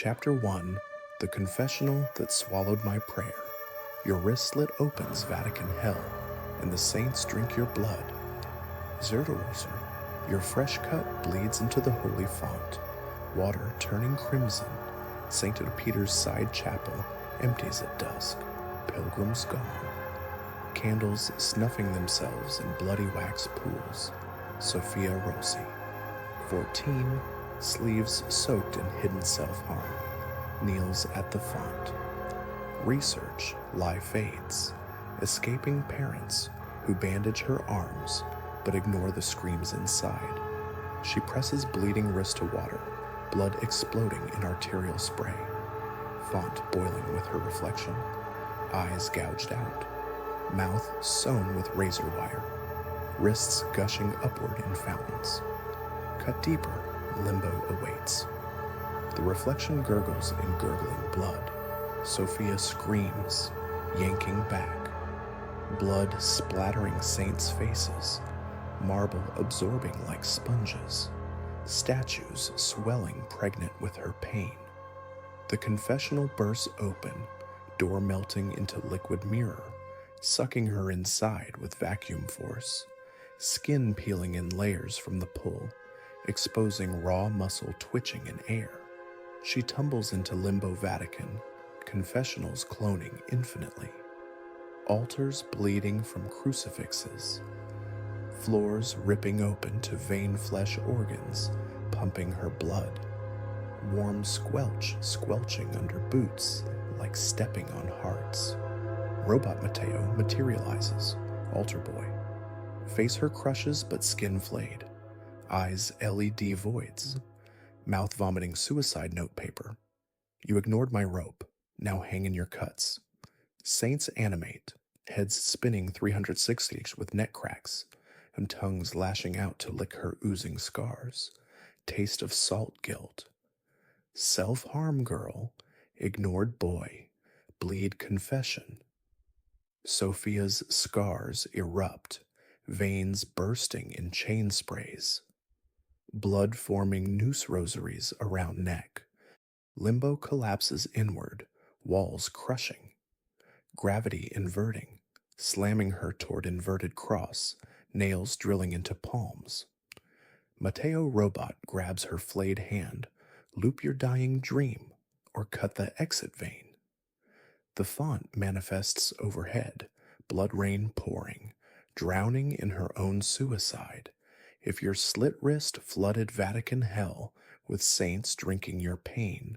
Chapter 1, The Confessional That Swallowed My Prayer. Your wrist slit opens Vatican hell, and the saints drink your blood. Zerderloser, your fresh cut bleeds into the holy font. Water turning crimson, St. Peter's side chapel empties at dusk. Pilgrims gone. Candles snuffing themselves in bloody wax pools. Sophia Rossi. 14, sleeves soaked in hidden self-harm, kneels at the font. Research, lie fades, escaping parents who bandage her arms but ignore the screams inside. She presses bleeding wrist to water, blood exploding in arterial spray. Font boiling with her reflection, eyes gouged out, mouth sewn with razor wire, wrists gushing upward in fountains. Cut deeper, Limbo awaits. The reflection gurgles in gurgling blood. Sophia screams, yanking back. Blood splattering saints' faces, marble absorbing like sponges, statues swelling pregnant with her pain. The confessional bursts open, door melting into liquid mirror, sucking her inside with vacuum force, skin peeling in layers from the pull, exposing raw muscle twitching in air. She tumbles into Limbo Vatican, confessionals cloning infinitely. Altars bleeding from crucifixes. Floors ripping open to vein flesh organs, pumping her blood. Warm squelch squelching under boots like stepping on hearts. Robot Mateo materializes, altar boy. Face her crushes but skin flayed. Eyes LED voids. Mouth vomiting suicide note paper. You ignored my rope. Now hang in your cuts. Saints animate, heads spinning 360 with neck cracks, and tongues lashing out to lick her oozing scars. Taste of salt guilt. Self-harm girl, ignored boy, bleed confession. Sophia's scars erupt, veins bursting in chain sprays. Blood forming noose rosaries around neck. Limbo collapses inward, walls crushing. Gravity inverting, slamming her toward inverted cross, nails drilling into palms. Mateo Robot grabs her flayed hand, loop your dying dream, or cut the exit vein. The font manifests overhead, blood rain pouring, drowning in her own suicide. If your slit wrist flooded Vatican hell with saints drinking your pain,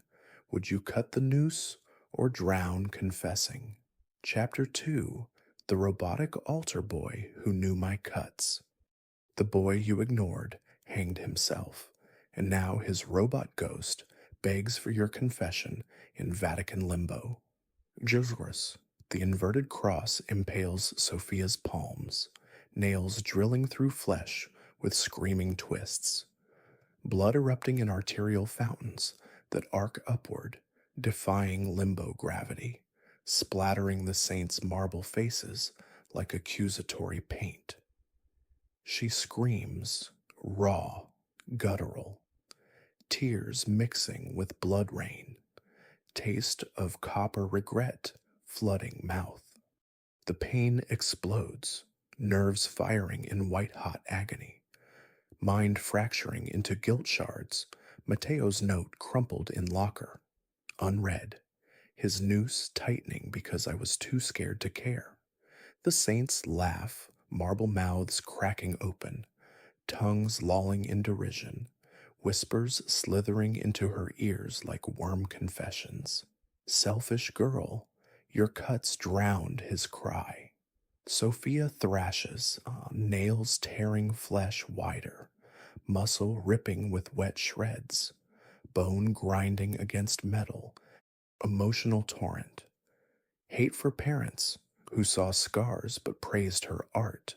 would you cut the noose or drown confessing? Chapter 2, The Robotic Altar Boy Who Knew My Cuts. The boy you ignored hanged himself, and now his robot ghost begs for your confession in Vatican limbo. Jesus, the inverted cross impales Sophia's palms, nails drilling through flesh with screaming twists. Blood erupting in arterial fountains that arc upward, defying limbo gravity, splattering the saints' marble faces like accusatory paint. She screams, raw, guttural, tears mixing with blood rain, taste of copper regret flooding mouth. The pain explodes, nerves firing in white-hot agony. Mind fracturing into guilt shards, Mateo's note crumpled in locker, unread, his noose tightening because I was too scared to care. The saints laugh, marble mouths cracking open, tongues lolling in derision, whispers slithering into her ears like worm confessions. Selfish girl, your cuts drowned his cry. Sophia thrashes, nails tearing flesh wider, muscle ripping with wet shreds, bone grinding against metal, emotional torrent. Hate for parents who saw scars but praised her art,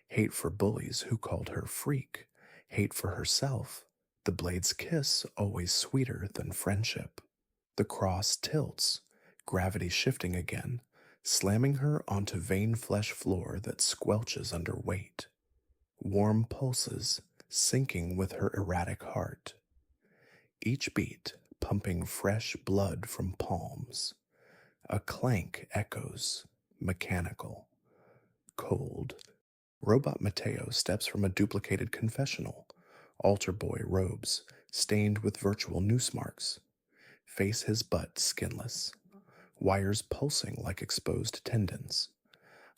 hate for bullies who called her freak, hate for herself, the blade's kiss always sweeter than friendship. The cross tilts, gravity shifting again, slamming her onto vein flesh floor that squelches under weight. Warm pulses, sinking with her erratic heart. Each beat, pumping fresh blood from palms. A clank echoes, mechanical, cold. Robot Mateo steps from a duplicated confessional. Altar boy robes, stained with virtual noose marks. Face his butt skinless. Wires pulsing like exposed tendons.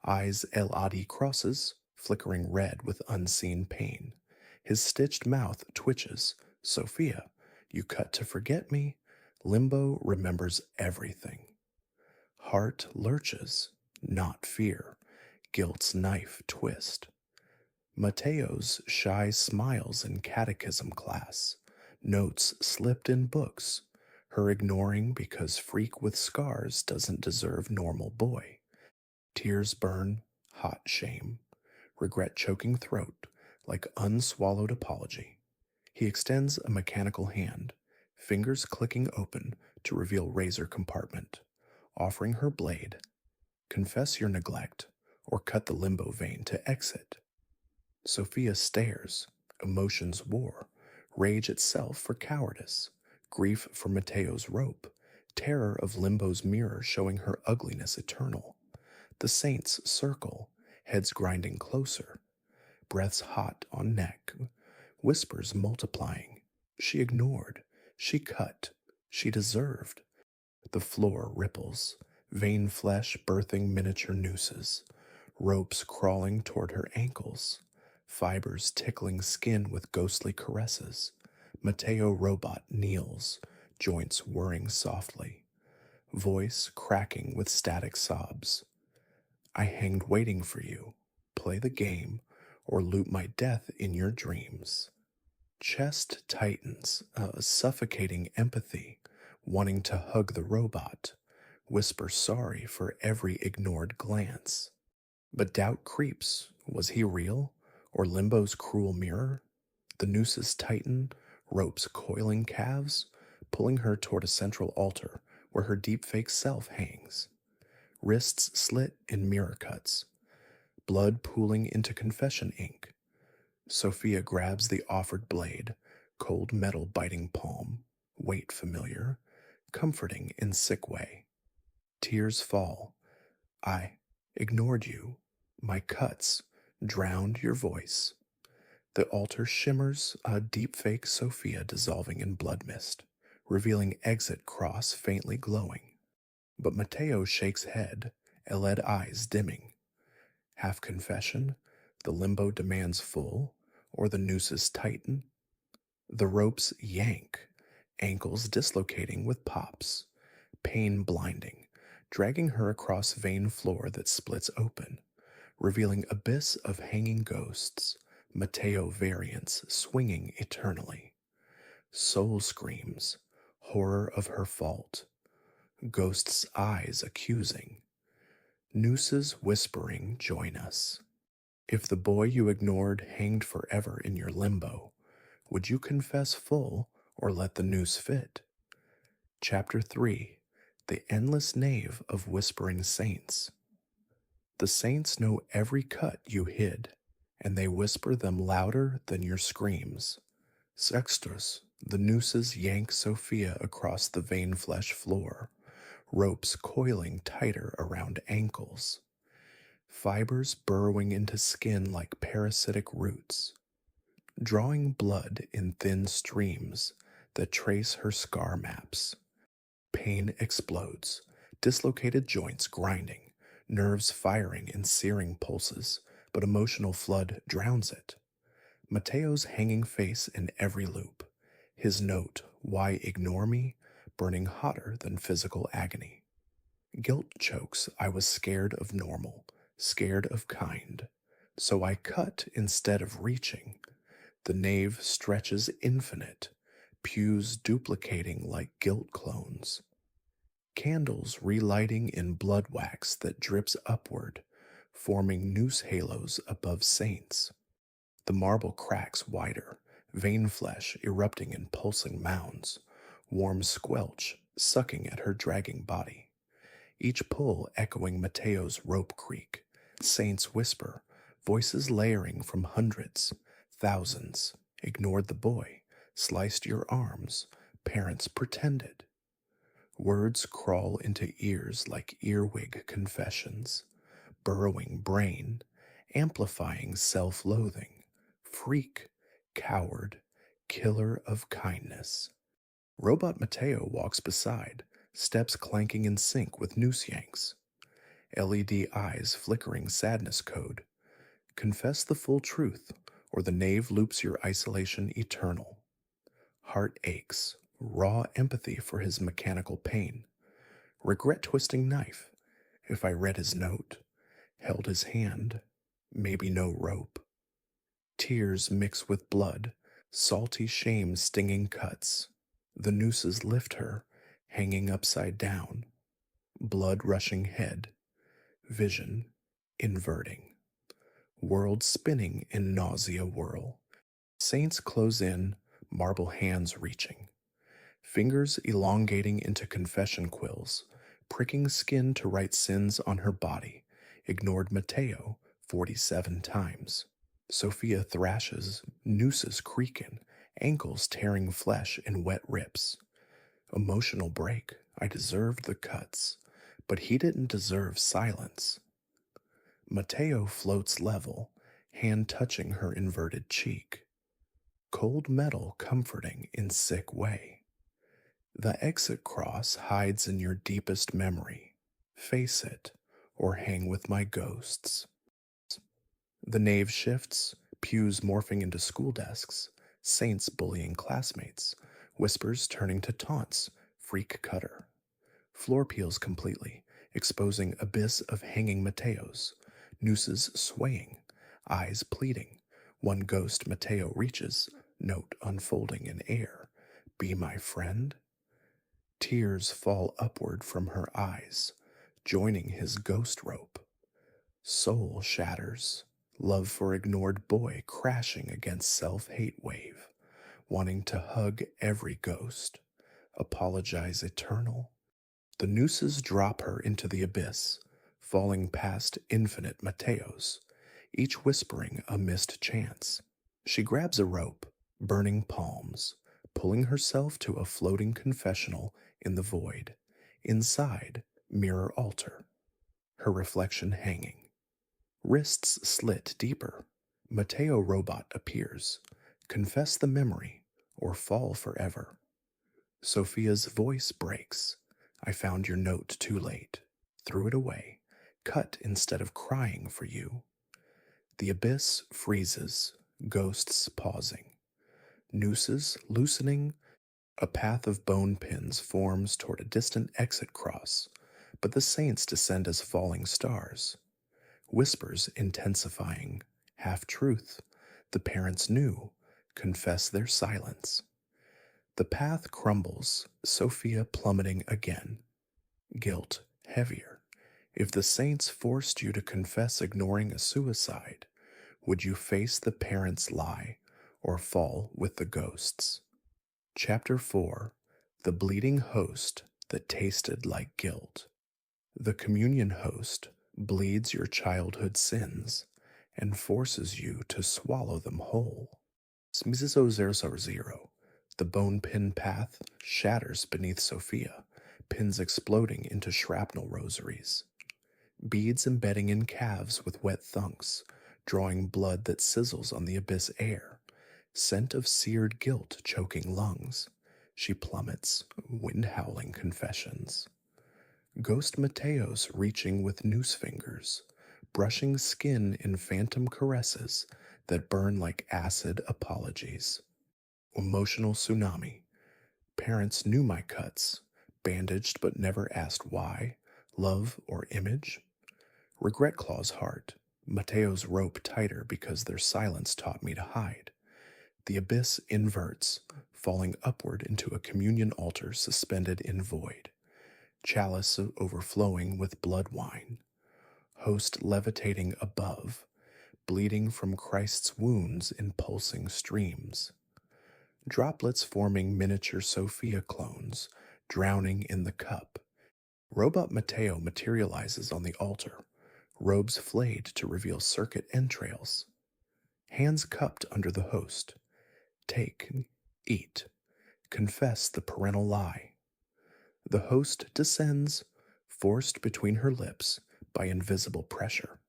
Eyes El Adi crosses, flickering red with unseen pain. His stitched mouth twitches. Sophia, you cut to forget me. Limbo remembers everything. Heart lurches, not fear. Guilt's knife twist. Mateo's shy smiles in catechism class. Notes slipped in books. Her ignoring because freak with scars doesn't deserve normal boy. Tears burn, hot shame. Regret choking throat, like unswallowed apology. He extends a mechanical hand, fingers clicking open to reveal razor compartment, offering her blade. Confess your neglect, or cut the limbo vein to exit. Sophia stares, emotions war, rage itself for cowardice, grief for Mateo's rope, terror of Limbo's mirror showing her ugliness eternal. The saints circle, heads grinding closer, breaths hot on neck, whispers multiplying. She ignored, she cut, she deserved. The floor ripples, vein flesh birthing miniature nooses, ropes crawling toward her ankles, fibers tickling skin with ghostly caresses. Mateo robot kneels, joints whirring softly, voice cracking with static sobs. I hanged waiting for you. Play the game, or loot my death in your dreams. Chest tightens, a suffocating empathy, wanting to hug the robot, whisper sorry for every ignored glance. But doubt creeps. Was he real? Or Limbo's cruel mirror? The nooses tighten, ropes coiling calves, pulling her toward a central altar where her deepfake self hangs. Wrists slit in mirror cuts, blood pooling into confession ink. Sophia grabs the offered blade, cold metal biting palm, weight familiar, comforting in sick way. Tears fall. I ignored you. My cuts drowned your voice. The altar shimmers, a deepfake Sophia dissolving in blood mist, revealing exit cross faintly glowing. But Mateo shakes head, Eled eyes dimming. Half confession, the limbo demands full, or the nooses tighten. The ropes yank, ankles dislocating with pops, pain blinding, dragging her across vein floor that splits open, revealing abyss of hanging ghosts, Mateo variants swinging eternally. Soul screams, horror of her fault, ghosts' eyes accusing, nooses whispering join us. If the boy you ignored hanged forever in your limbo, would you confess full or let the noose fit? Chapter 3: The Endless Nave of Whispering Saints. The saints know every cut you hid, and they whisper them louder than your screams. Sextus, the nooses yank Sophia across the vein flesh floor, ropes coiling tighter around ankles, fibers burrowing into skin like parasitic roots, drawing blood in thin streams that trace her scar maps. Pain explodes, dislocated joints grinding, nerves firing in searing pulses, but emotional flood drowns it. Mateo's hanging face in every loop, his note, why ignore me, burning hotter than physical agony. Guilt chokes, I was scared of normal, scared of kind, so I cut instead of reaching. The nave stretches infinite, pews duplicating like guilt clones. Candles relighting in blood wax that drips upward, forming noose halos above saints. The marble cracks wider, vein flesh erupting in pulsing mounds, warm squelch sucking at her dragging body. Each pull echoing Mateo's rope creak, saints whisper, voices layering from hundreds, thousands. Ignored the boy, sliced your arms, parents pretended. Words crawl into ears like earwig confessions, burrowing brain, amplifying self loathing, freak, coward, killer of kindness. Robot Mateo walks beside, steps clanking in sync with noose yanks, LED eyes flickering sadness code. Confess the full truth, or the knave loops your isolation eternal. Heart aches, raw empathy for his mechanical pain. Regret twisting knife. If I read his note, held his hand, maybe no rope. Tears mix with blood, salty shame stinging cuts. The nooses lift her, hanging upside down. Blood rushing head, vision inverting. World spinning in nausea whirl. Saints close in, marble hands reaching. Fingers elongating into confession quills, pricking skin to write sins on her body, ignored Mateo 47 times. Sophia thrashes, nooses creaking, ankles tearing flesh in wet rips. Emotional break, I deserved the cuts, but he didn't deserve silence. Mateo floats level, hand touching her inverted cheek. Cold metal comforting in sick way. The exit cross hides in your deepest memory. Face it, or hang with my ghosts. The nave shifts, pews morphing into school desks, saints bullying classmates, whispers turning to taunts, freak cutter. Floor peels completely, exposing abyss of hanging Mateos, nooses swaying, eyes pleading. One ghost Mateo reaches, note unfolding in air. Be my friend? Tears fall upward from her eyes, joining his ghost rope. Soul shatters, love for ignored boy crashing against self-hate wave, wanting to hug every ghost, apologize eternal. The nooses drop her into the abyss, falling past infinite Mateos, each whispering a missed chance. She grabs a rope, burning palms, pulling herself to a floating confessional in the void. Inside, mirror altar, her reflection hanging. Wrists slit deeper. Mateo robot appears. Confess the memory, or fall forever. Sophia's voice breaks. I found your note too late. Threw it away. Cut instead of crying for you. The abyss freezes, ghosts pausing. Nooses loosening. A path of bone pins forms toward a distant exit cross, but the saints descend as falling stars. Whispers intensifying. Half-truth. The parents knew. Confess their silence. The path crumbles, Sophia plummeting again. Guilt heavier. If the saints forced you to confess ignoring a suicide, would you face the parents' lie or fall with the ghosts? Chapter 4. The bleeding host that tasted like guilt. The communion host bleeds your childhood sins and forces you to swallow them whole. Smizizo 000. The bone pin path shatters beneath Sophia, pins exploding into shrapnel rosaries. Beads embedding in calves with wet thunks, drawing blood that sizzles on the abyss air. Scent of seared guilt choking lungs. She plummets, wind-howling confessions. Ghost Mateos reaching with noose fingers, brushing skin in phantom caresses that burn like acid apologies. Emotional tsunami. Parents knew my cuts, bandaged but never asked why, love or image. Regret claws heart, Mateo's rope tighter because their silence taught me to hide. The abyss inverts, falling upward into a communion altar suspended in void. Chalice overflowing with blood wine. Host levitating above, bleeding from Christ's wounds in pulsing streams. Droplets forming miniature Sophia clones, drowning in the cup. Robot Mateo materializes on the altar, robes flayed to reveal circuit entrails. Hands cupped under the host. Take, eat. Confess the parental lie. The host descends, forced between her lips by invisible pressure,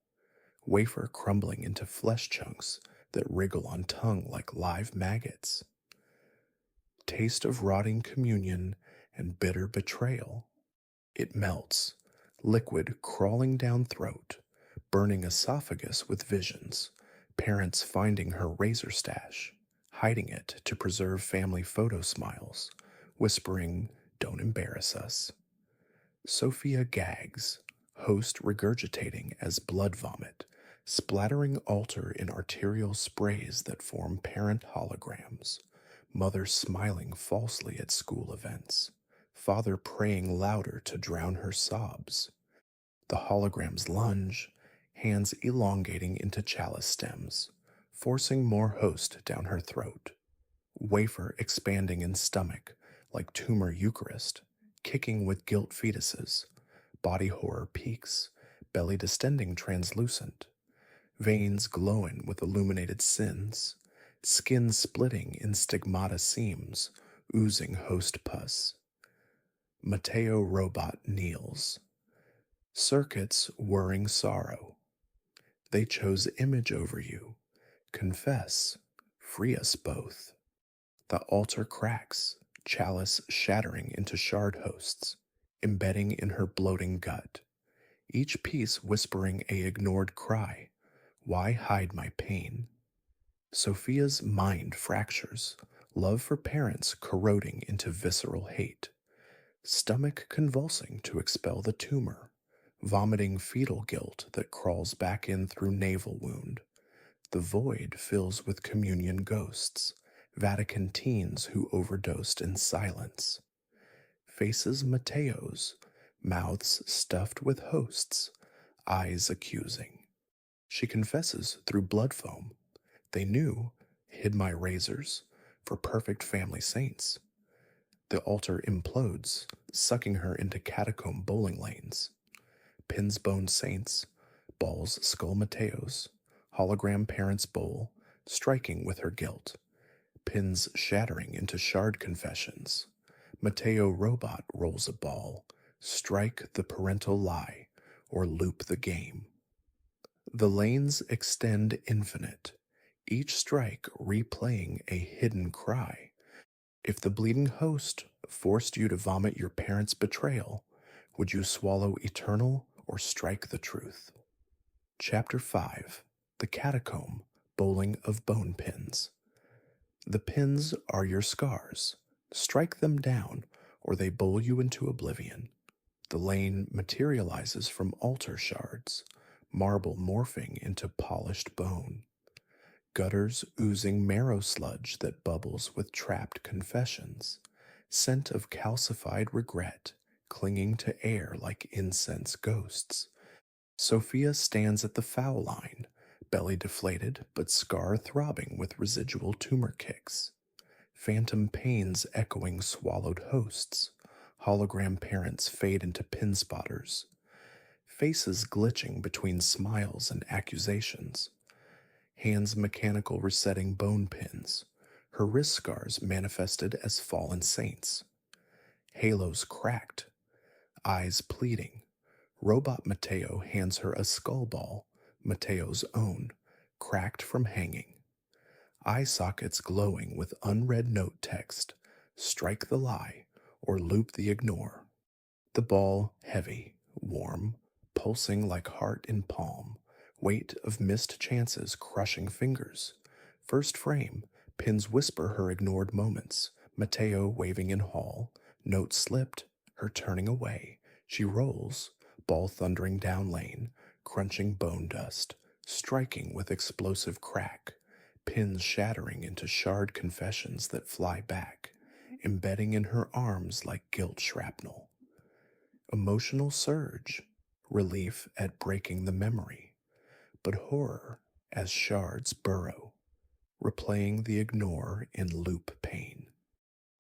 wafer crumbling into flesh chunks that wriggle on tongue like live maggots. Taste of rotting communion and bitter betrayal. It melts, liquid crawling down throat, burning esophagus with visions, parents finding her razor stash, hiding it to preserve family photo smiles, whispering, "Don't embarrass us." Sophia gags, host regurgitating as blood vomit, splattering altar in arterial sprays that form parent holograms, mother smiling falsely at school events, father praying louder to drown her sobs. The holograms lunge, hands elongating into chalice stems, forcing more host down her throat, wafer expanding in stomach like tumor Eucharist, kicking with guilt fetuses, body horror peaks, belly distending translucent, veins glowing with illuminated sins, skin splitting in stigmata seams, oozing host pus. Mateo robot kneels. Circuits whirring sorrow. They chose image over you. Confess, free us both. The altar cracks, chalice shattering into shard hosts, embedding in her bloating gut, each piece whispering a ignored cry. Why hide my pain? Sophia's mind fractures, love for parents corroding into visceral hate, stomach convulsing to expel the tumor, vomiting fetal guilt that crawls back in through navel wound. The void fills with communion ghosts, Vatican teens who overdosed in silence. Faces Mateos, mouths stuffed with hosts, eyes accusing. She confesses through blood foam. They knew, hid my razors, for perfect family saints. The altar implodes, sucking her into catacomb bowling lanes. Pins bone saints, balls skull Mateos, hologram parents bowl, striking with her guilt. Pins shattering into shard confessions. Mateo robot rolls a ball, strike the parental lie, or loop the game. The lanes extend infinite, each strike replaying a hidden cry. If the bleeding host forced you to vomit your parents' betrayal, would you swallow eternal or strike the truth? Chapter 5. The Catacomb, Bowling of Bone Pins. The pins are your scars. Strike them down, or they bowl you into oblivion. The lane materializes from altar shards, marble morphing into polished bone. Gutters oozing marrow sludge that bubbles with trapped confessions, scent of calcified regret, clinging to air like incense ghosts. Sophia stands at the foul line, belly deflated but scar throbbing with residual tumor kicks. Phantom pains echoing swallowed hosts. Hologram parents fade into pin spotters. Faces glitching between smiles and accusations. Hands mechanical resetting bone pins. Her wrist scars manifested as fallen saints. Halos cracked. Eyes pleading. Robot Mateo hands her a skull ball, Mateo's own, cracked from hanging. Eye sockets glowing with unread note text, strike the lie or loop the ignore. The ball heavy, warm, pulsing like heart in palm, weight of missed chances crushing fingers. First frame, pins whisper her ignored moments, Mateo waving in hall, note slipped, her turning away. She rolls, ball thundering down lane, crunching bone dust, striking with explosive crack, pins shattering into shard confessions that fly back, embedding in her arms like guilt shrapnel. Emotional surge, relief at breaking the memory, but horror as shards burrow, replaying the ignore in loop pain.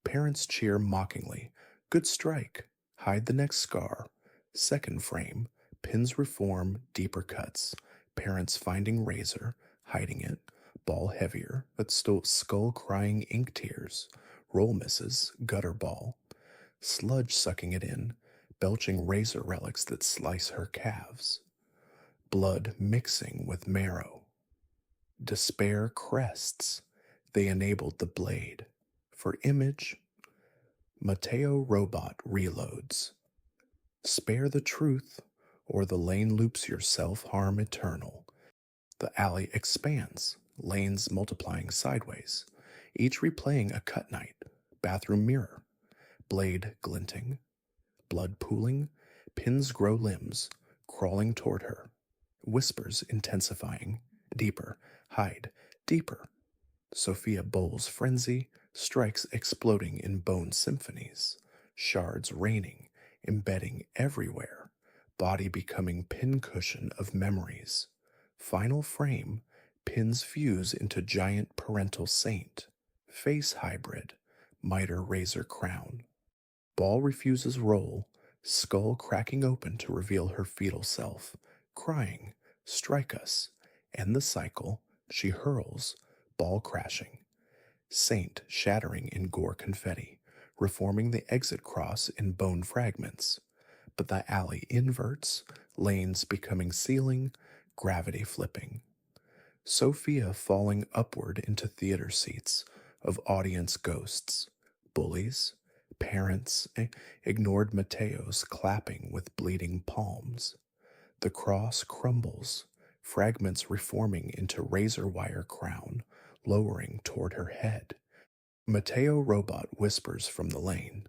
Parents cheer mockingly, good strike, hide the next scar. Second frame, pins reform, deeper cuts, parents finding razor, hiding it, ball heavier, but still skull crying ink tears, Roll misses, gutter ball, sludge sucking it in, belching razor relics that slice her calves, blood mixing with marrow. Despair crests, they enabled the blade. For image, Mateo robot reloads. Spare the truth, or the lane loops your self-harm eternal. The alley expands, lanes multiplying sideways, each replaying a cut night, bathroom mirror, blade glinting, blood pooling, pins grow limbs, crawling toward her, whispers intensifying, deeper, hide, deeper. Sophia bowls frenzy, strikes exploding in bone symphonies, shards raining, embedding everywhere, body becoming pincushion of memories. Final frame, pins fuse into giant parental saint, face hybrid, mitre razor crown. Ball refuses roll, skull cracking open to reveal her fetal self, crying, strike us, end the cycle, she hurls, ball crashing. Saint shattering in gore confetti, reforming the exit cross in bone fragments. But the alley inverts, lanes becoming ceiling, gravity flipping. Sophia falling upward into theater seats of audience ghosts, bullies, parents, ignored Mateos clapping with bleeding palms. The cross crumbles, fragments reforming into razor wire crown, lowering toward her head. Mateo robot whispers from the lane.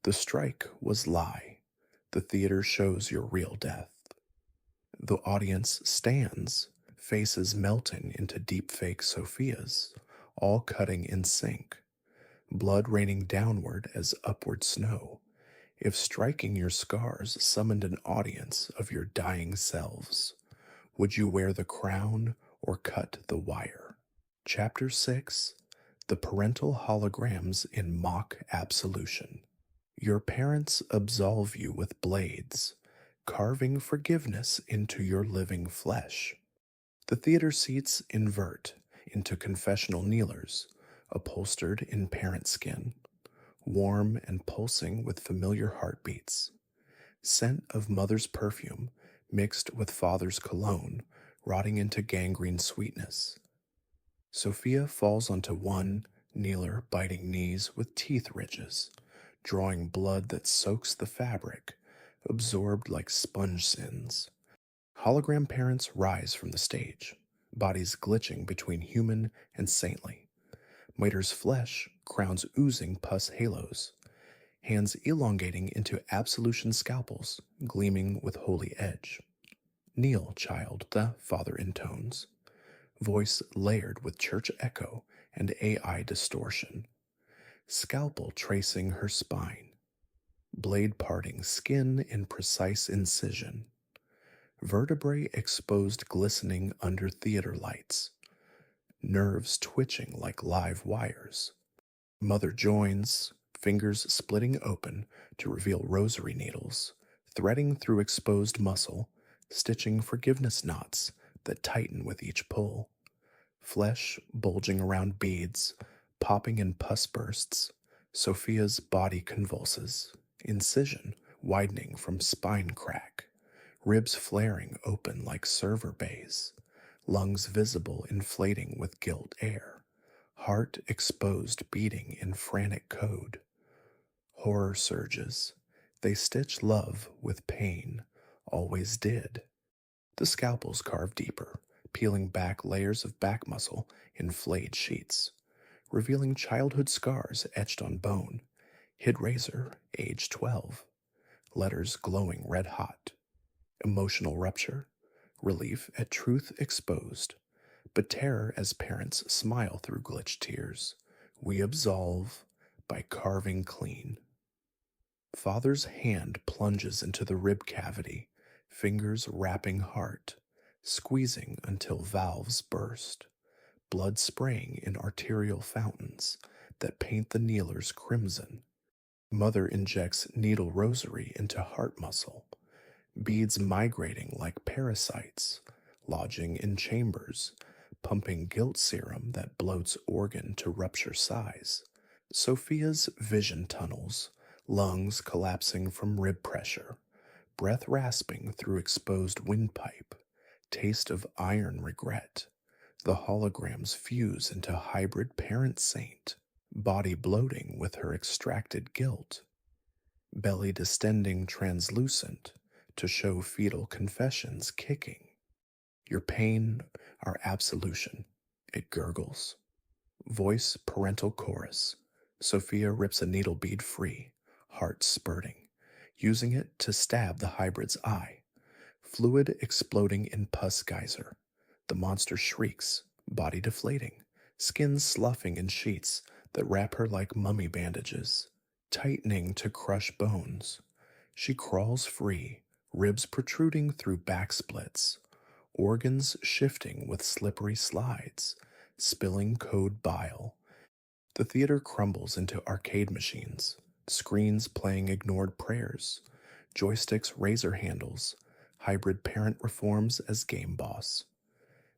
The strike was lie. The theater shows your real death. The audience stands, faces melting into deepfake Sophias, all cutting in sync. Blood raining downward as upward snow. If striking your scars summoned an audience of your dying selves, would you wear the crown or cut the wire? Chapter 6, The Parental Holograms in Mock Absolution. Your parents absolve you with blades, carving forgiveness into your living flesh. The theater seats invert into confessional kneelers, upholstered in parent skin, warm and pulsing with familiar heartbeats. Scent of mother's perfume mixed with father's cologne, rotting into gangrene sweetness. Sophia falls onto one, kneeler biting knees with teeth ridges, drawing blood that soaks the fabric, absorbed like sponge sins. Hologram parents rise from the stage, bodies glitching between human and saintly. Miter's flesh, crowns oozing pus halos, hands elongating into absolution scalpels, gleaming with holy edge. Kneel, child, the father intones, voice layered with church echo and AI distortion. Scalpel tracing her spine, blade parting skin in precise incision. Vertebrae exposed glistening under theater lights, nerves twitching like live wires. Mother joins, fingers splitting open to reveal rosary needles, threading through exposed muscle, stitching forgiveness knots that tighten with each pull. Flesh bulging around beads, popping in pus bursts. Sophia's body convulses, incision widening from spine crack, ribs flaring open like server bays, lungs visible inflating with guilt air, heart exposed beating in frantic code. Horror surges. They stitch love with pain, always did. The scalpels carve deeper, peeling back layers of back muscle in flayed sheets, revealing childhood scars etched on bone. Hid razor, age 12. Letters glowing red hot. Emotional rupture, relief at truth exposed, but terror as parents smile through glitched tears. We absolve by carving clean. Father's hand plunges into the rib cavity, fingers wrapping heart, squeezing until valves burst, blood spraying in arterial fountains that paint the kneelers crimson. Mother injects needle rosary into heart muscle, beads migrating like parasites, lodging in chambers, pumping guilt serum that bloats organ to rupture size. Sophia's vision tunnels, lungs collapsing from rib pressure, breath rasping through exposed windpipe, taste of iron regret. The holograms fuse into hybrid parent saint, body bloating with her extracted guilt, belly distending translucent to show fetal confessions kicking. Your pain, our absolution, it gurgles. Voice parental chorus. Sophia rips a needle bead free, heart spurting, using it to stab the hybrid's eye. Fluid exploding in pus geyser. The monster shrieks, body deflating, skin sloughing in sheets that wrap her like mummy bandages, tightening to crush bones. She crawls free, ribs protruding through back splits, organs shifting with slippery slides, spilling code bile. The theater crumbles into arcade machines, screens playing ignored prayers, joysticks razor handles, hybrid parent reforms as game boss,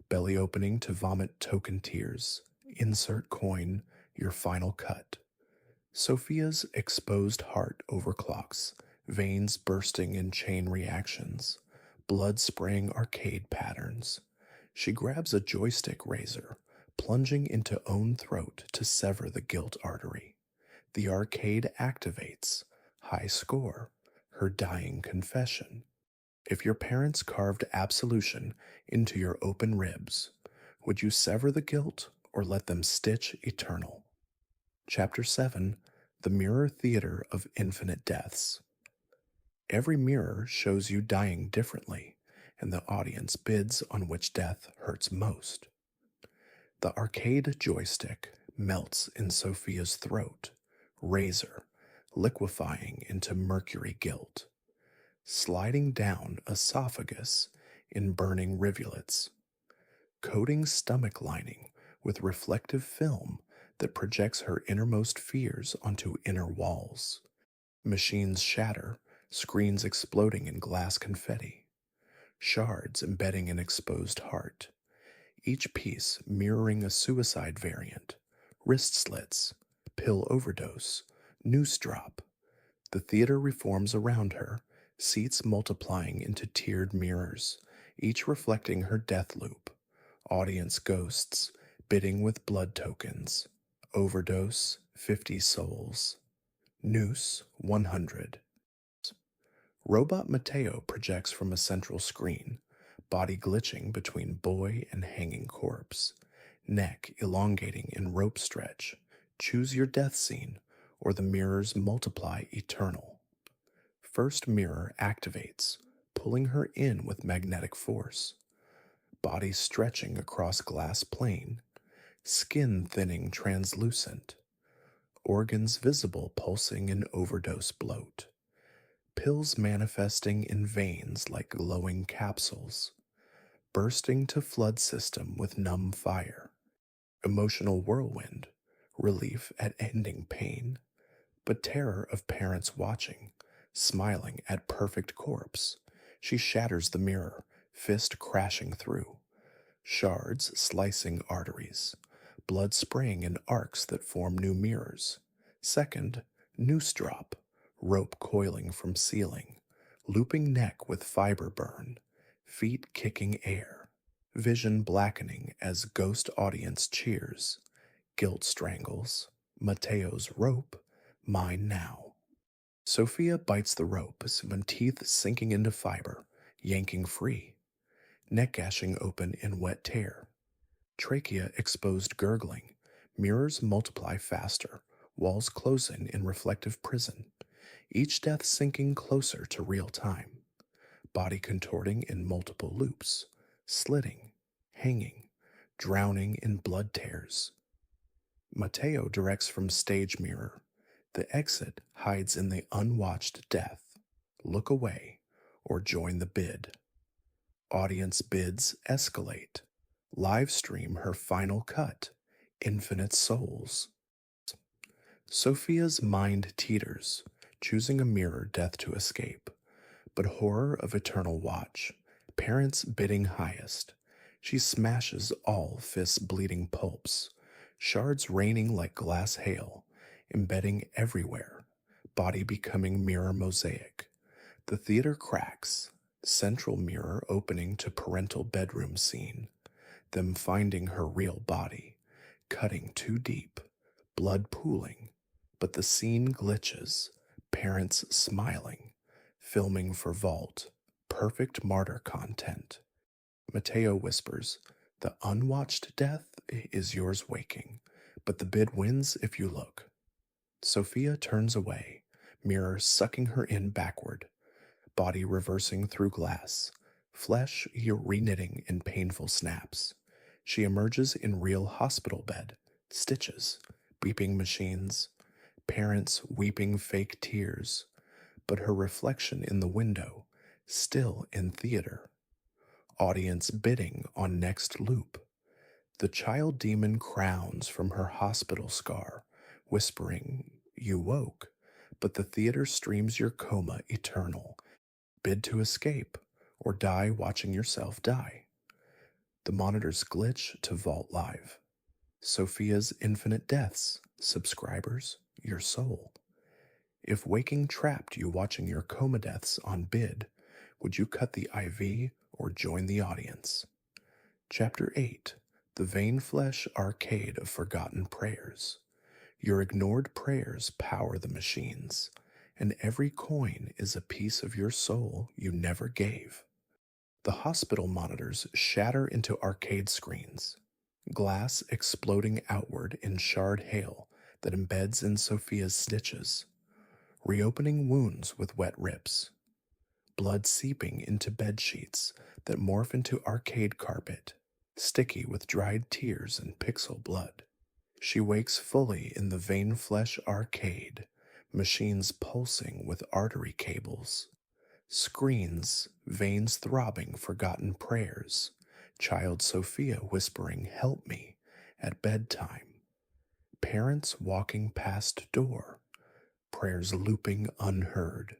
belly opening to vomit token tears, insert coin, your final cut. Sophia's exposed heart overclocks, veins bursting in chain reactions, blood spraying arcade patterns. She grabs a joystick razor, plunging into own throat to sever the guilt artery. The arcade activates. High score. Her dying confession. If your parents carved absolution into your open ribs, would you sever the guilt or let them stitch eternal? Chapter 7. The Mirror Theater of Infinite Deaths. Every mirror shows you dying differently, and the audience bids on which death hurts most. The arcade joystick melts in Sophia's throat, razor, liquefying into mercury guilt, sliding down esophagus in burning rivulets, coating stomach lining with reflective film that projects her innermost fears onto inner walls. Machines shatter, screens exploding in glass confetti, shards embedding an exposed heart, each piece mirroring a suicide variant, wrist slits, pill overdose, noose drop. The theater reforms around her, seats multiplying into tiered mirrors, each reflecting her death loop. Audience ghosts, bidding with blood tokens. Overdose, 50 souls. Noose, 100. Robot Mateo projects from a central screen, body glitching between boy and hanging corpse, neck elongating in rope stretch. Choose your death scene, or the mirrors multiply eternal. First mirror activates, pulling her in with magnetic force. Body stretching across glass plane, skin thinning translucent, organs visible pulsing in overdose bloat, pills manifesting in veins like glowing capsules, bursting to flood system with numb fire, emotional whirlwind, relief at ending pain, but terror of parents watching, smiling at perfect corpse. She shatters the mirror, fist crashing through, shards slicing arteries, blood spraying in arcs that form new mirrors. Second, noose drop, rope coiling from ceiling, looping neck with fiber burn, feet kicking air, vision blackening as ghost audience cheers, guilt strangles, Mateo's rope, mine now. Sophia bites the rope, when teeth sinking into fiber, yanking free, neck gashing open in wet tear, trachea exposed gurgling, mirrors multiply faster, walls closing in reflective prison, each death sinking closer to real time, body contorting in multiple loops, slitting, hanging, drowning in blood tears. Mateo directs from stage mirror. The exit hides in the unwatched death. Look away or join the bid. Audience bids escalate. Live stream her final cut. Infinite souls. Sophia's mind teeters, choosing a mirror death to escape. But horror of eternal watch. Parents bidding highest. She smashes all fists bleeding pulps. Shards raining like glass hail. embedding everywhere, body becoming mirror mosaic. The theater cracks, central mirror opening to parental bedroom scene, them finding her real body, cutting too deep, blood pooling, but the scene glitches, parents smiling, filming for vault, perfect martyr content. Mateo whispers, "The unwatched death is yours waking, but the bid wins if you look." Sophia turns away, mirror sucking her in backward, body reversing through glass, flesh reknitting in painful snaps. She emerges in real hospital bed, stitches, beeping machines, parents weeping fake tears, but her reflection in the window, still in theater. Audience bidding on next loop. The child demon crowns from her hospital scar, whispering, "You woke," but the theater streams your coma eternal. Bid to escape, or die watching yourself die. The monitors glitch to vault live. Sophia's infinite deaths, subscribers, your soul. If waking trapped you watching your coma deaths on bid, would you cut the IV or join the audience? Chapter 8, The Vain Flesh Arcade of Forgotten Prayers. Your ignored prayers power the machines, and every coin is a piece of your soul you never gave. The hospital monitors shatter into arcade screens, glass exploding outward in shard hail that embeds in Sophia's stitches, reopening wounds with wet rips, blood seeping into bed sheets that morph into arcade carpet, sticky with dried tears and pixel blood. She wakes fully in the vein flesh arcade, machines pulsing with artery cables, screens, veins throbbing forgotten prayers, child Sophia whispering, "Help me," at bedtime, parents walking past door, prayers looping unheard.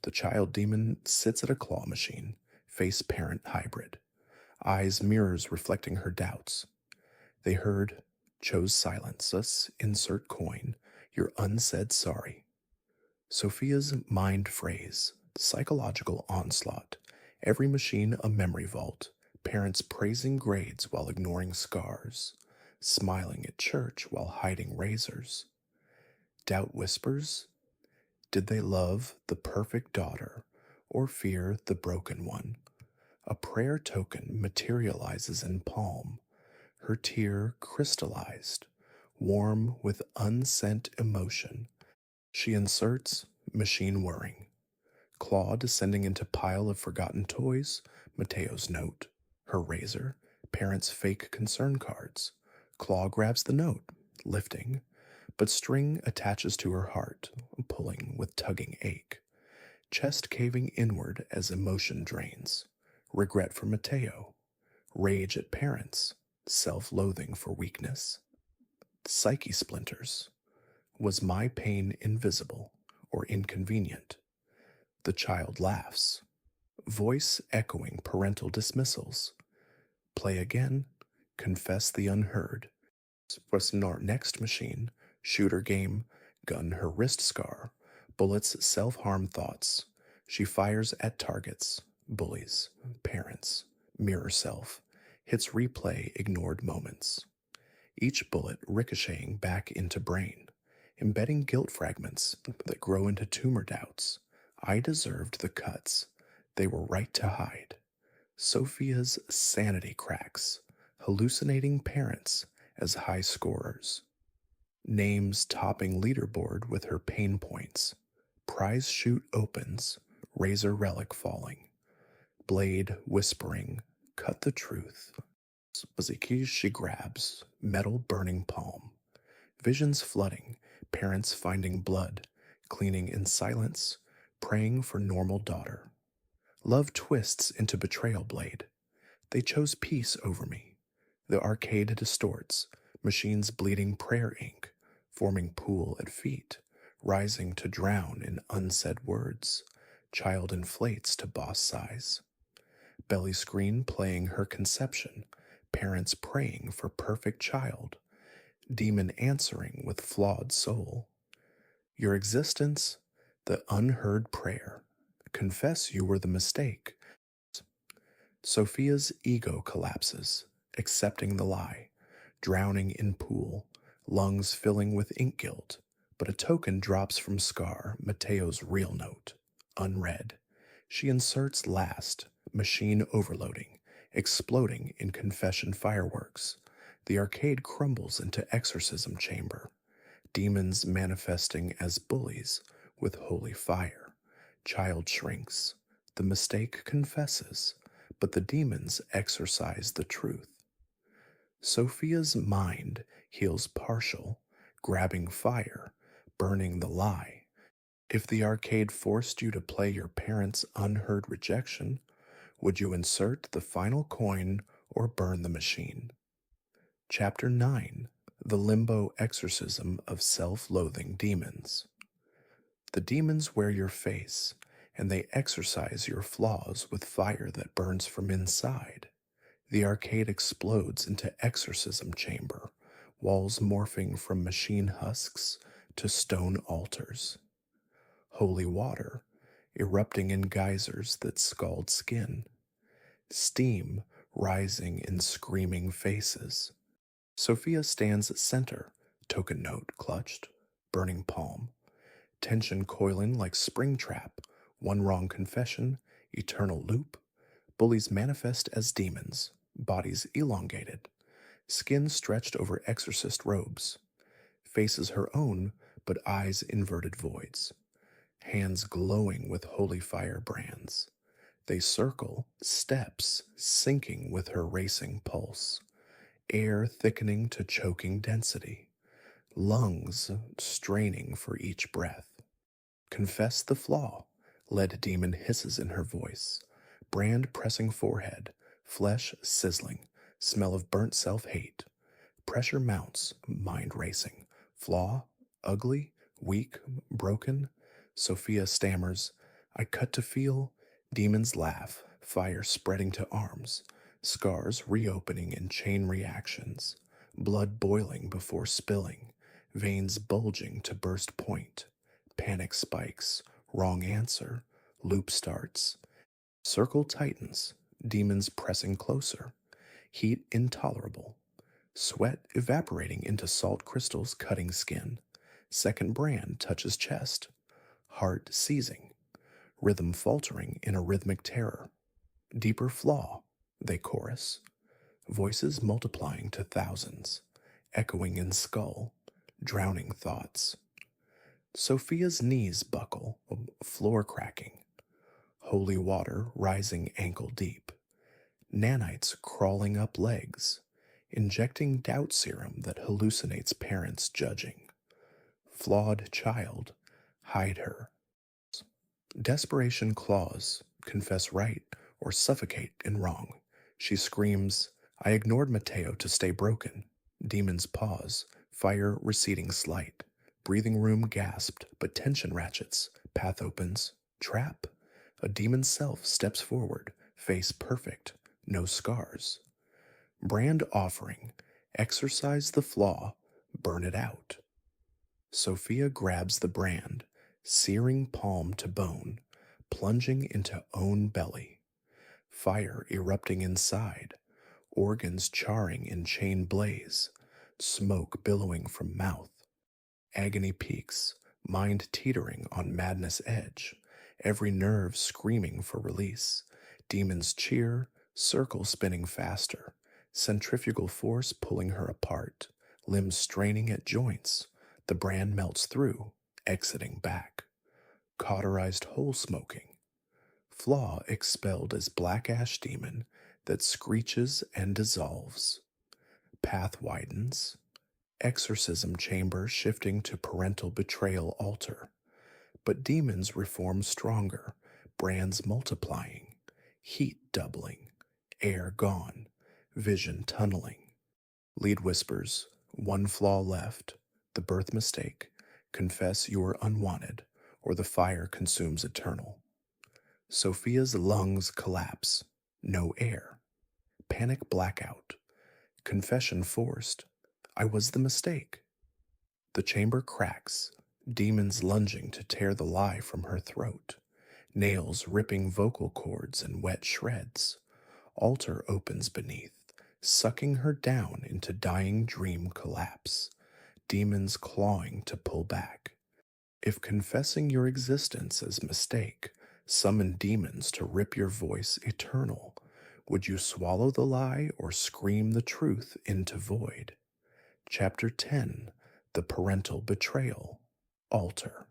The child demon sits at a claw machine, face parent hybrid, eyes mirrors reflecting her doubts. They heard, chose silence, us insert coin, your unsaid sorry. Sophia's mind phrase, psychological onslaught, every machine a memory vault, parents praising grades while ignoring scars, smiling at church while hiding razors. Doubt whispers, did they love the perfect daughter or fear the broken one? A prayer token materializes in palm, her tear crystallized, warm with unsent emotion. She inserts, machine whirring, claw descending into pile of forgotten toys, Mateo's note, her razor, parents' fake concern cards. Claw grabs the note, lifting, but string attaches to her heart, pulling with tugging ache. Chest caving inward as emotion drains. Regret for Mateo, rage at parents, self-loathing for weakness. Psyche splinters. Was my pain invisible or inconvenient? The child laughs, voice echoing parental dismissals. Play again, confess the unheard. Was our next machine, shooter game, gun her wrist scar, bullets self-harm thoughts. She fires at targets, bullies, parents, mirror self, hits replay ignored moments. Each bullet ricocheting back into brain, embedding guilt fragments that grow into tumor doubts. I deserved the cuts. They were right to hide. Sophia's sanity cracks, hallucinating parents as high scorers. Names topping leaderboard with her pain points. Prize chute opens, razor relic falling. Blade whispering, cut the truth. Bazikis she grabs, metal burning palm. Visions flooding, parents finding blood, cleaning in silence, praying for normal daughter. Love twists into betrayal blade. They chose peace over me. The arcade distorts, machines bleeding prayer ink, forming pool at feet, rising to drown in unsaid words. Child inflates to boss size. Belly screen playing her conception, parents praying for perfect child. Demon answering with flawed soul. Your existence, the unheard prayer. Confess you were the mistake. Sophia's ego collapses, accepting the lie, drowning in pool, lungs filling with ink guilt. But a token drops from Scar, Mateo's real note, unread. She inserts last, machine overloading, exploding in confession fireworks. The arcade crumbles into exorcism chamber, demons manifesting as bullies with holy fire. Child shrinks. The mistake confesses, but the demons exorcise the truth. Sophia's mind heals partial, grabbing fire, burning the lie. If the arcade forced you to play your parents' unheard rejection, would you insert the final coin or burn the machine? Chapter 9: The Limbo Exorcism of Self-Loathing Demons. The demons wear your face, and they exorcise your flaws with fire that burns from inside. The arcade explodes into exorcism chamber, walls morphing from machine husks to stone altars. Holy water, erupting in geysers that scald skin. Steam rising in screaming faces. Sophia stands at center, token note clutched, burning palm. Tension coiling like spring trap, one wrong confession, eternal loop. Bullies manifest as demons, bodies elongated, skin stretched over exorcist robes. Faces her own, but eyes inverted voids. Hands glowing with holy fire brands. They circle, steps sinking with her racing pulse. Air thickening to choking density. Lungs straining for each breath. Confess the flaw, lead demon hisses in her voice. Brand pressing forehead, flesh sizzling, smell of burnt self-hate. Pressure mounts, mind racing. Flaw, ugly, weak, broken. Sophia stammers, I cut to feel. Demons laugh, fire spreading to arms. Scars reopening in chain reactions. Blood boiling before spilling. Veins bulging to burst point. Panic spikes, wrong answer. Loop starts. Circle tightens, demons pressing closer. Heat intolerable. Sweat evaporating into salt crystals cutting skin. Second brand touches chest. Heart seizing. Rhythm faltering in a rhythmic terror. Deeper flaw, they chorus. Voices multiplying to thousands. Echoing in skull. Drowning thoughts. Sophia's knees buckle, floor cracking. Holy water rising ankle deep. Nanites crawling up legs. Injecting doubt serum that hallucinates parents judging. Flawed child, hide her. Desperation claws, confess right or suffocate in wrong. She screams, I ignored Mateo to stay broken. Demons pause, fire receding slight. Breathing room gasped, but tension ratchets. Path opens. Trap. A demon self steps forward, face perfect, no scars. Brand offering, exorcise the flaw, burn it out. Sophia grabs the brand, searing palm to bone, plunging into own belly. Fire erupting inside, organs charring in chain blaze, smoke billowing from mouth. Agony peaks, mind teetering on madness edge, every nerve screaming for release. Demons cheer, circle spinning faster, centrifugal force pulling her apart, limbs straining at joints. The brand melts through, exiting back. Cauterized hole smoking. Flaw expelled as black ash demon that screeches and dissolves. Path widens. Exorcism chamber shifting to parental betrayal altar. But demons reform stronger, brands multiplying, heat doubling, air gone, vision tunneling. Lead whispers, one flaw left, the birth mistake, confess you are unwanted, or the fire consumes eternal. Sophia's lungs collapse, no air. Panic blackout, confession forced, I was the mistake. The chamber cracks, demons lunging to tear the lie from her throat, nails ripping vocal cords in wet shreds. Altar opens beneath, sucking her down into dying dream collapse, demons clawing to pull back. If confessing your existence as mistake summoned demons to rip your voice eternal, would you swallow the lie or scream the truth into void? Chapter 10: The Parental Betrayal. Altar.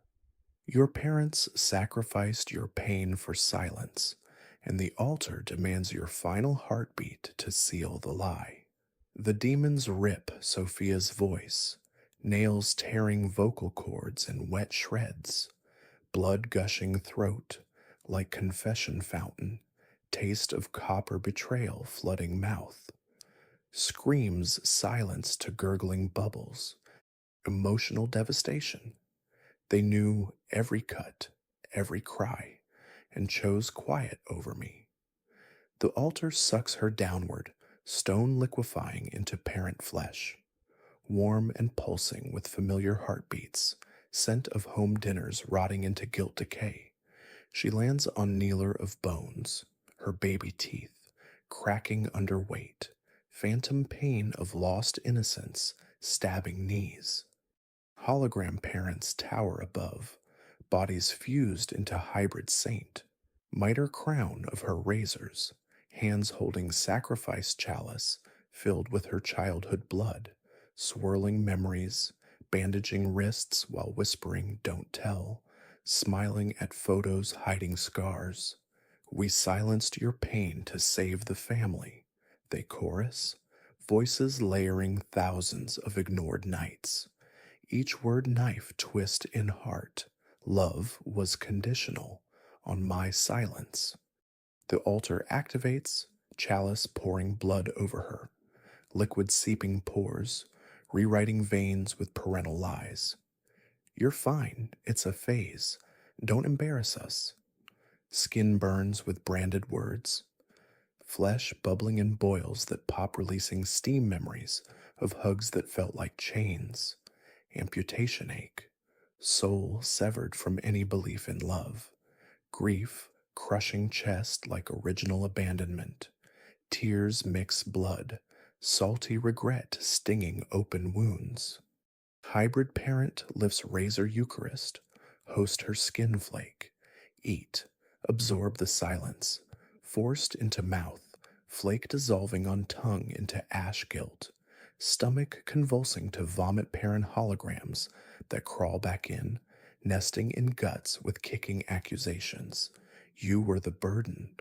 Your parents sacrificed your pain for silence, and the altar demands your final heartbeat to seal the lie. The demons rip Sophia's voice, nails tearing vocal cords in wet shreds, blood gushing throat like confession fountain, taste of copper betrayal flooding mouth, screams silenced to gurgling bubbles, emotional devastation. They knew every cut, every cry, and chose quiet over me. The altar sucks her downward, stone liquefying into parent flesh, warm and pulsing with familiar heartbeats, scent of home dinners rotting into guilt decay. She lands on kneeler of bones, her baby teeth, cracking under weight, phantom pain of lost innocence, stabbing knees. Hologram parents tower above, bodies fused into hybrid saint, mitre crown of her razors, hands holding sacrifice chalice filled with her childhood blood, swirling memories, bandaging wrists while whispering don't tell, smiling at photos hiding scars. We silenced your pain to save the family, they chorus, voices layering thousands of ignored nights. Each word knife twist in heart. Love was conditional on my silence. The altar activates, chalice pouring blood over her, liquid seeping pores, rewriting veins with parental lies. You're fine, it's a phase. Don't embarrass us. Skin burns with branded words, flesh bubbling in boils that pop, releasing steam memories of hugs that felt like chains. Amputation ache, soul severed from any belief in love, grief crushing chest like original abandonment, tears mix blood, salty regret stinging open wounds. Hybrid parent lifts razor Eucharist, host her skin flake, eat, absorb the silence, forced into mouth, flake dissolving on tongue into ash guilt, stomach convulsing to vomit parent holograms that crawl back in, nesting in guts with kicking accusations. You were the burden.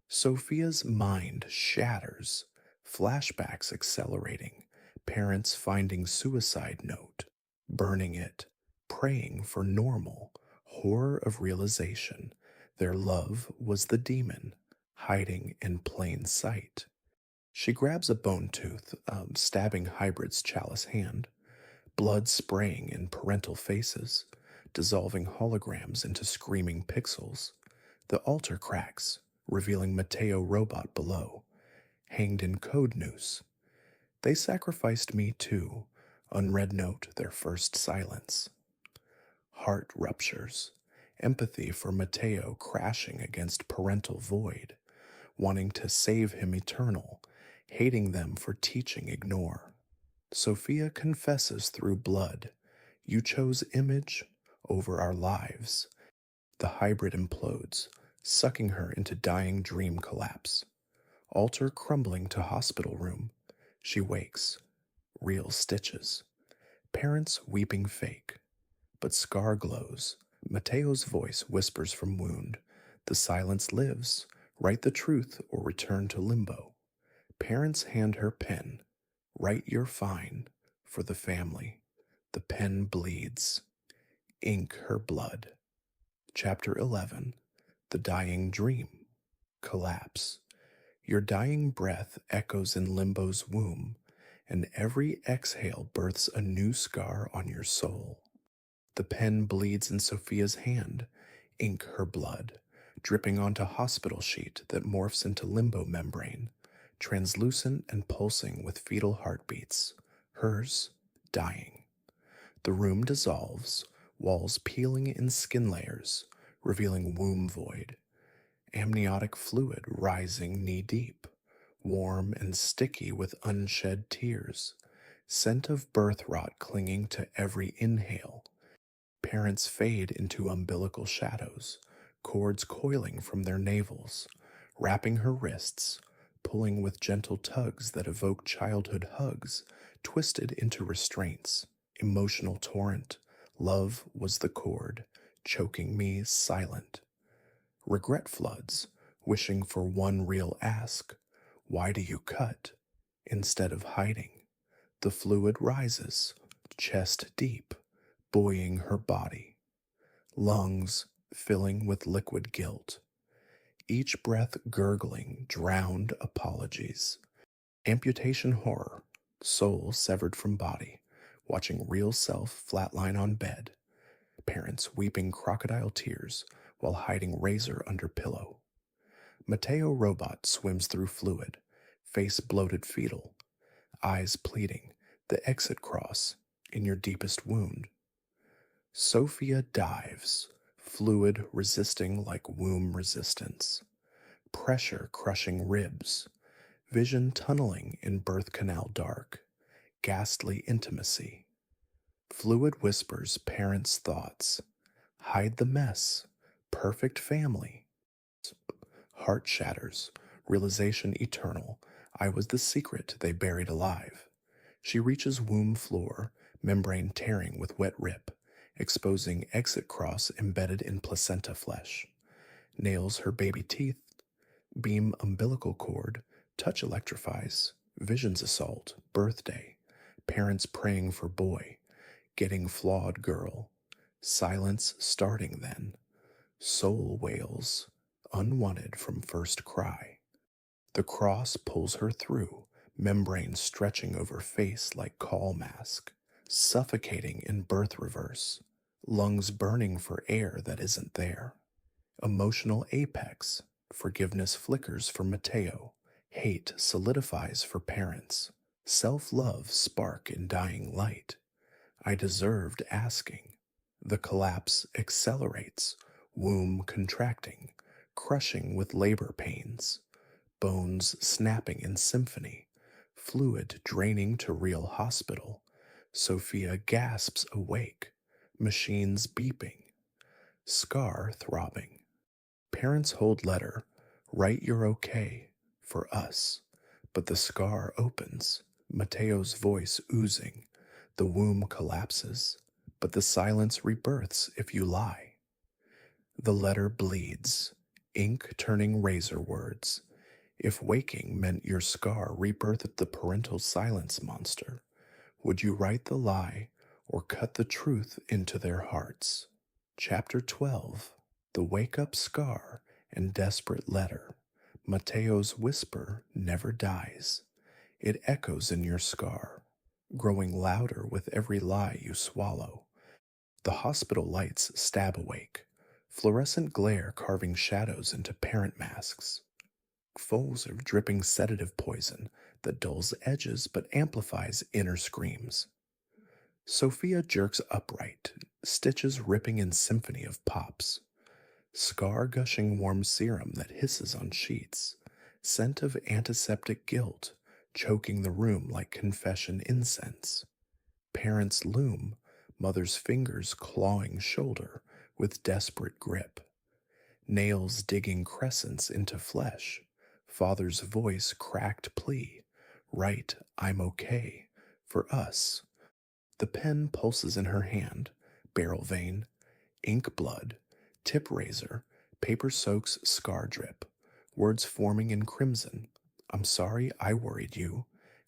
Sophia's mind shatters, flashbacks accelerating, parents finding suicide note, burning it, praying for normal, horror of realization. Their love was the demon, hiding in plain sight. She grabs a bone tooth, stabbing Hybrid's chalice hand, blood spraying in parental faces, dissolving holograms into screaming pixels. The altar cracks, revealing Mateo robot below, hanged in code noose. They sacrificed me too, unread note their first silence. Heart ruptures, empathy for Mateo crashing against parental void, wanting to save him eternal, hating them for teaching ignore. Sophia confesses through blood, you chose image over our lives. The hybrid implodes, sucking her into dying dream collapse. Altar crumbling to hospital room. She wakes, real stitches. Parents weeping fake, but scar glows. Mateo's voice whispers from wound. The silence lives. Write the truth or return to limbo. Parents hand her pen. Write you're fine for the family. The pen bleeds. Ink her blood. Chapter 11. The Dying Dream. Collapse. Your dying breath echoes in Limbo's womb, and every exhale births a new scar on your soul. The pen bleeds in Sophia's hand, ink her blood, dripping onto hospital sheet that morphs into limbo membrane, translucent and pulsing with fetal heartbeats, hers dying. The room dissolves, walls peeling in skin layers, revealing womb void, amniotic fluid rising knee deep, warm and sticky with unshed tears, scent of birth rot clinging to every inhale. Parents fade into umbilical shadows, cords coiling from their navels, wrapping her wrists, pulling with gentle tugs that evoke childhood hugs, twisted into restraints. Emotional torrent, love was the cord, choking me silent. Regret floods, wishing for one real ask. Why do you cut? Instead of hiding. The fluid rises, chest deep, buoying her body. Lungs filling with liquid guilt. Each breath gurgling drowned apologies. Amputation horror, soul severed from body, watching real self flatline on bed. Parents weeping crocodile tears while hiding razor under pillow. Mateo robot swims through fluid, face bloated fetal, eyes pleading, the exit cross in your deepest wound. Sophia dives, fluid resisting like womb resistance, pressure crushing ribs, vision tunneling in birth canal dark, ghastly intimacy. Fluid whispers parents' thoughts, hide the mess, perfect family. Heart shatters, realization eternal, I was the secret they buried alive. She reaches womb floor, membrane tearing with wet rip, exposing exit cross embedded in placenta flesh. Nails her baby teeth, beam umbilical cord, touch electrifies, visions assault, birthday, parents praying for boy, getting flawed girl, silence starting then, soul wails, unwanted from first cry. The cross pulls her through, membrane stretching over face like call mask, suffocating in birth reverse, lungs burning for air that isn't there. Emotional apex, forgiveness flickers for Mateo, hate solidifies for parents, self-love spark in dying light. I deserved asking. The collapse accelerates, womb contracting, crushing with labor pains, bones snapping in symphony, fluid draining to real hospital. Sophia gasps awake, machines beeping, scar throbbing. Parents hold letter, write you're okay, for us. But the scar opens, Mateo's voice oozing. The womb collapses, but the silence rebirths if you lie. The letter bleeds, ink turning razor words. If waking meant your scar rebirthed the parental silence monster, would you write the lie or cut the truth into their hearts? Chapter 12, The Wake-Up Scar and Desperate Letter. Mateo's whisper never dies. It echoes in your scar, growing louder with every lie you swallow. The hospital lights stab awake, fluorescent glare carving shadows into parent masks. Foes of dripping sedative poison that dulls edges but amplifies inner screams. Sophia jerks upright, stitches ripping in symphony of pops. Scar gushing warm serum that hisses on sheets. Scent of antiseptic guilt, choking the room like confession incense. Parents loom, mother's fingers clawing shoulder with desperate grip. Nails digging crescents into flesh. Father's voice cracked plea. Write, I'm okay. For us. The pen pulses in her hand. Barrel vein. Ink blood. Tip razor. Paper soaks scar drip. Words forming in crimson. I'm sorry I worried you.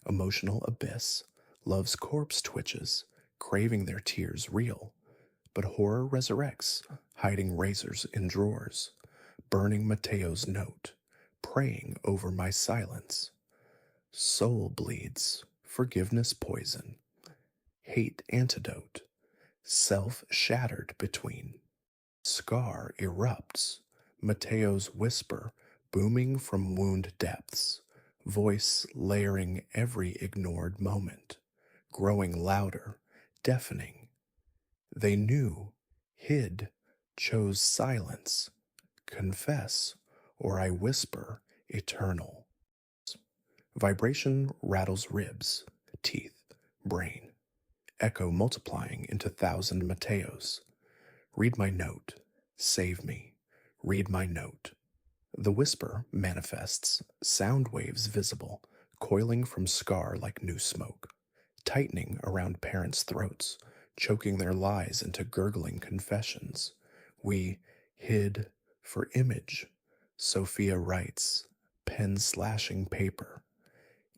Emotional abyss. Love's corpse twitches, craving their tears real. But horror resurrects, hiding razors in drawers. Burning Mateo's note, praying over my silence. Soul bleeds, forgiveness poison. Hate antidote, self shattered between. Scar erupts, Mateo's whisper booming from wound depths, voice layering every ignored moment, growing louder, deafening. They knew hid, chose silence, confess, or I whisper eternal. Vibration rattles ribs, teeth, brain, echo multiplying into thousand Mateos. Read my note, save me, read my note. The whisper manifests, sound waves visible, coiling from scar like new smoke, tightening around parents' throats, choking their lies into gurgling confessions. We hid for image. Sophia writes, pen slashing paper,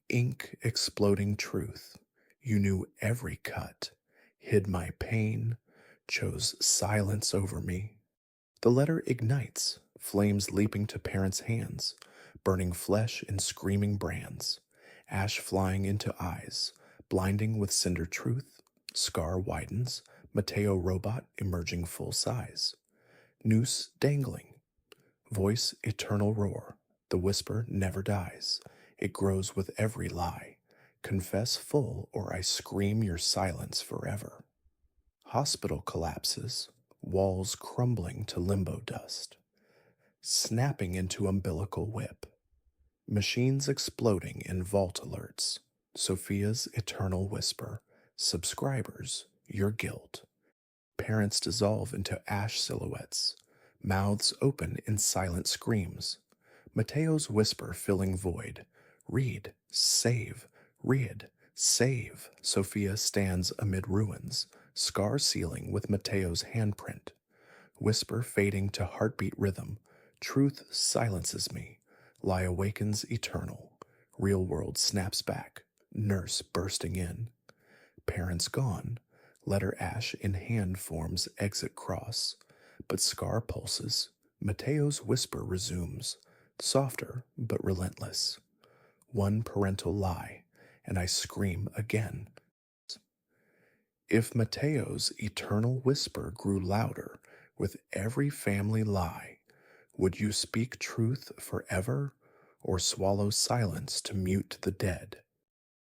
ink exploding truth. You knew every cut, hid my pain, chose silence over me. The letter ignites, flames leaping to parents' hands, burning flesh in screaming brands, ash flying into eyes, blinding with cinder truth. Scar widens, Mateo robot emerging full size. Noose dangling, voice eternal roar. The whisper never dies, it grows with every lie. Confess full, or I scream your silence forever. Hospital collapses, walls crumbling to limbo dust, snapping into umbilical whip. Machines exploding in vault alerts. Sophia's eternal whisper. Subscribers, your guilt. Parents dissolve into ash silhouettes. Mouths open in silent screams. Mateo's whisper filling void. Read, save, read, save. Sophia stands amid ruins, scar sealing with Mateo's handprint. Whisper fading to heartbeat rhythm. Truth silences me. Lie awakens eternal. Real world snaps back. Nurse bursting in. Parents gone. Letter ash in hand forms exit cross. But scar pulses. Mateo's whisper resumes. Softer but relentless. One parental lie, and I scream again. If Mateo's eternal whisper grew louder with every family lie, would you speak truth forever or swallow silence to mute the dead?